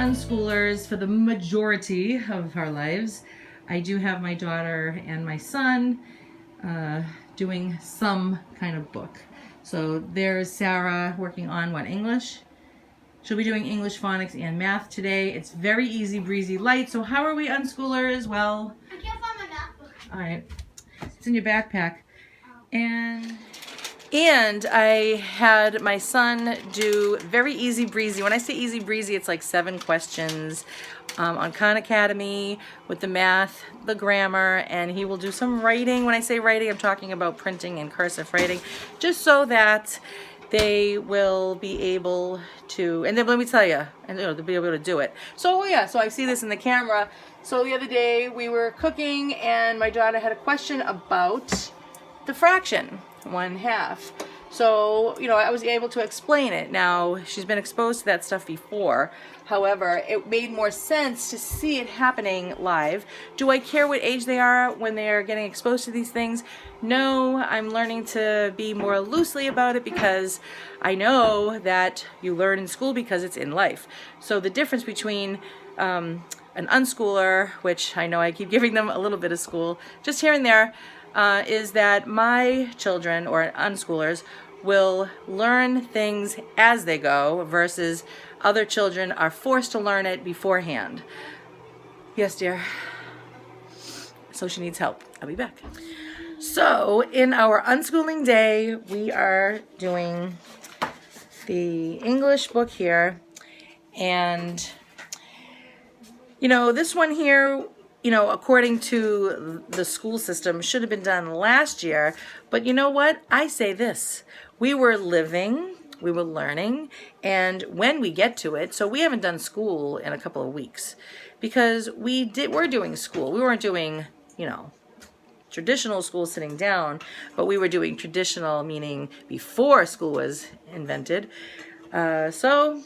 unschoolers for the majority of our lives. I do have my daughter and my son doing some kind of book. So there's Sarah working on what, English? She'll be doing English, phonics, and math today. It's very easy, breezy, light. So how are we unschoolers? Well, I can't find my math book. All right. It's in your backpack. And I had my son do very easy breezy. When I say easy breezy, it's like 7 questions on Khan Academy with the math, the grammar, and he will do some writing. When I say writing, I'm talking about printing and cursive writing, just so that they will be able to, and then let me tell you, and they'll be able to do it. So yeah, so I see this in the camera. So the other day we were cooking and my daughter had a question about the fraction, 1/2. So, you know, I was able to explain it. Now, she's been exposed to that stuff before. However, it made more sense to see it happening live. Do I care what age they are when they're getting exposed to these things? No, I'm learning to be more loosely about it because I know that you learn in school because it's in life. So the difference between an unschooler, which I know I keep giving them a little bit of school, just here and there, is that my children, or unschoolers, will learn things as they go versus other children are forced to learn it beforehand. Yes, dear. So she needs help. I'll be back. So in our unschooling day, we are doing the English book here. And, you know, this one here, you know, according to the school system, should have been done last year. But you know what? I say this. We were living, we were learning, and when we get to it, so we haven't done school in a couple of weeks because we're doing school. We weren't doing, you know, traditional school sitting down, but we were doing traditional, meaning before school was invented. So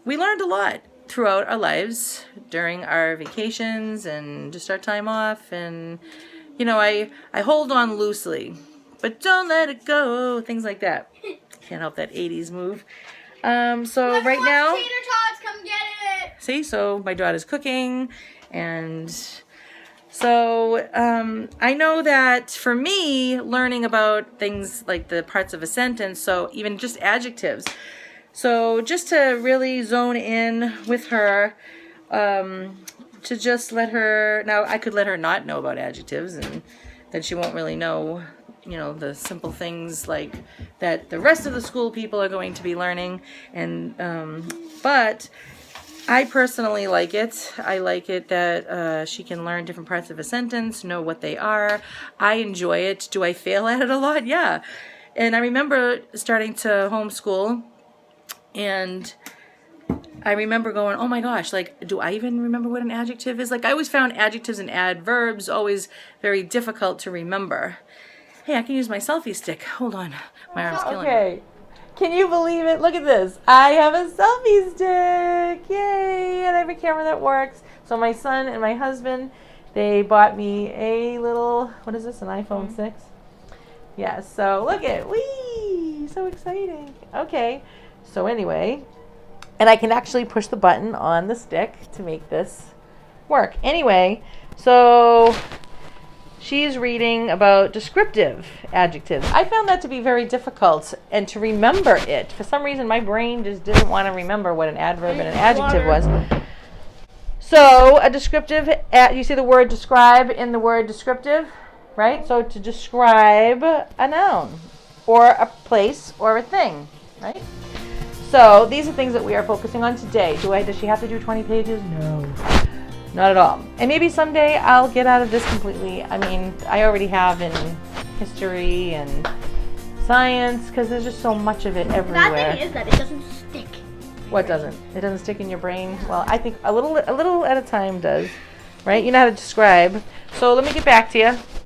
we learned a lot throughout our lives during our vacations and just our time off. And, you know, I hold on loosely, but don't let it go. Things like that. Can't help that 80s move. So right now, Tater tots, come get it. see, so my daughter's cooking, and so I know that for me, learning about things like the parts of a sentence, so even just adjectives. So just to really zone in with her, to just let her, now I could let her not know about adjectives and then she won't really know, you know, the simple things like that the rest of the school people are going to be learning. And but I personally like it. I like it that she can learn different parts of a sentence, know what they are. I enjoy it. Do I fail at it a lot? Yeah. And I remember starting to homeschool, and I remember going, oh my gosh, like, do I even remember what an adjective is? Like, I always found adjectives and adverbs always very difficult to remember. Hey, I can use my selfie stick. Hold on. My arm's killing me. Okay. Can you believe it? Look at this. I have a selfie stick. Yay. And I have a camera that works. So my son and my husband, they bought me a little, what is this, an iPhone 6? Yeah, so look at, whee, so exciting. Okay, so anyway, and I can actually push the button on the stick to make this work. Anyway, so she's reading about descriptive adjectives. I found that to be very difficult and to remember it. For some reason, my brain just didn't want to remember what an adverb and an adjective was. So a descriptive, you see the word describe in the word descriptive, right? So to describe a noun or a place or a thing, right? So these are things that we are focusing on today. Does she have to do 20 pages? No, not at all. And maybe someday I'll get out of this completely. I mean, I already have in history and science because there's just so much of it everywhere. The bad thing is that it doesn't stick. What doesn't? It doesn't stick in your brain? Well, I think a little at a time does, right? You know how to describe. So let me get back to you.